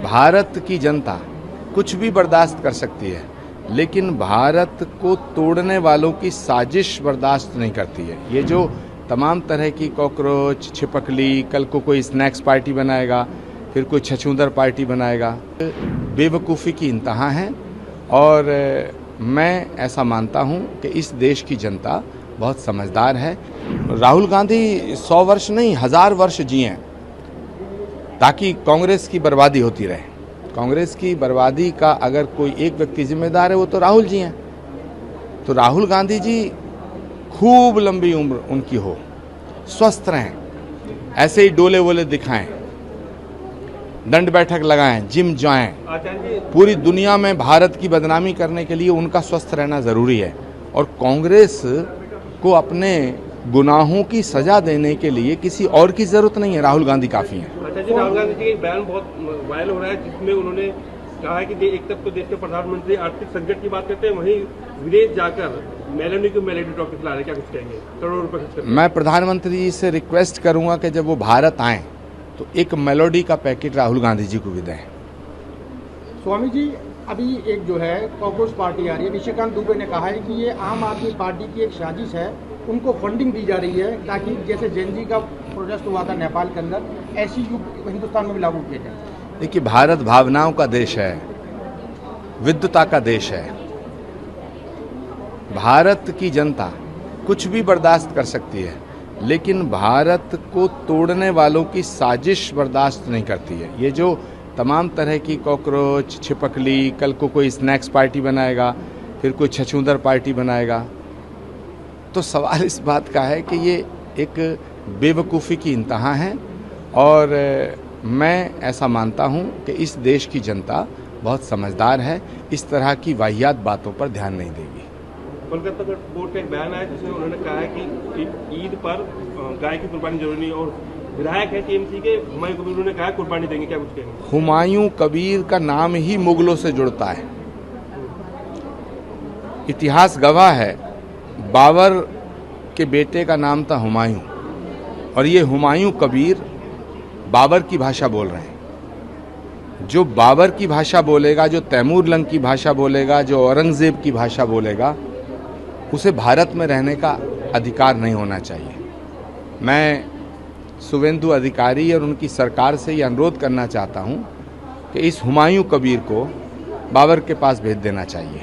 भारत की जनता कुछ भी बर्दाश्त कर सकती है, लेकिन भारत को तोड़ने वालों की साजिश बर्दाश्त नहीं करती है। ये जो तमाम तरह की कॉकरोच, छिपकली, कल को कोई स्नैक्स पार्टी बनाएगा, फिर कोई छछूंदर पार्टी बनाएगा, बेवकूफ़ी की इंतहा है। और मैं ऐसा मानता हूं कि इस देश की जनता बहुत समझदार है। राहुल गांधी 100 वर्ष नहीं 1000 वर्ष जिए ताकि कांग्रेस की बर्बादी होती रहे। कांग्रेस की बर्बादी का अगर कोई एक व्यक्ति जिम्मेदार है वो तो राहुल जी हैं। तो राहुल गांधी जी खूब लंबी उम्र उनकी हो, स्वस्थ रहें, ऐसे ही डोले वोले दिखाएं, दंड बैठक लगाएं, जिम जाएं। पूरी दुनिया में भारत की बदनामी करने के लिए उनका स्वस्थ रहना ज़रूरी है। और कांग्रेस को अपने गुनाहों की सजा देने के लिए किसी और की ज़रूरत नहीं है, राहुल गांधी काफ़ी हैं। अच्छा जी, राहुल गांधी जी का एक बयान बहुत वायरल हो रहा है जिसमें उन्होंने कहा है कि एक तरफ तो देश के प्रधानमंत्री आर्थिक संकट की बात करते हैं, वहीं विदेश जाकर मेलोनी को मेलोडी ट्रॉफी खिला रहे, क्या कुछ कहेंगे? करोड़ों रुपए खर्च करते हैं। मैं प्रधानमंत्री जी से रिक्वेस्ट करूंगा कि जब वो भारत आएँ तो एक मेलोडी का पैकेट राहुल गांधी जी को भी दें। स्वामी जी, अभी एक जो है कॉकरोच पार्टी आ रही है, निशिकांत दुबे ने कहा है कि ये आम आदमी पार्टी की एक साजिश है, उनको फंडिंग दी जा रही है ताकि जैसे जेनजी का प्रोटेस्ट हुआ था नेपाल के अंदर, ऐसी युग हिंदुस्तान में भी लागू किया जाए। देखिए, भारत भावनाओं का देश है, विद्वता का देश है। भारत की जनता कुछ भी बर्दाश्त कर सकती है, लेकिन भारत को तोड़ने वालों की साजिश बर्दाश्त नहीं करती है। ये जो तमाम तरह की कॉकरोच, छिपकली, कल को कोई स्नैक्स पार्टी बनाएगा, फिर कोई छछूंदर पार्टी बनाएगा, तो सवाल इस बात का है कि ये एक बेवकूफ़ी की इंतहा है। और मैं ऐसा मानता हूँ कि इस देश की जनता बहुत समझदार है, इस तरह की वाहियात बातों पर ध्यान नहीं देगी। कोलकाता कोर्ट का एक बयान आया जिसमें उन्होंने कहा है कि ईद पर गाय की कुर्बानी जरूरी नहीं, और विधायक है टीएमसी के हुमायूं कबीर, उन्होंने कहा कुर्बानी देंगे, क्या कुछ कहेंगे? हुमायूं कबीर का नाम ही मुगलों से जुड़ता है। इतिहास गवाह है, बाबर के बेटे का नाम था हुमायूं, और ये हुमायूं कबीर बाबर की भाषा बोल रहे हैं। जो बाबर की भाषा बोलेगा, जो तैमूर लंग की भाषा बोलेगा, जो औरंगजेब की भाषा बोलेगा, उसे भारत में रहने का अधिकार नहीं होना चाहिए। मैं शुवेंदु अधिकारी और उनकी सरकार से ये अनुरोध करना चाहता हूँ कि इस हुमायूं कबीर को बाबर के पास भेज देना चाहिए।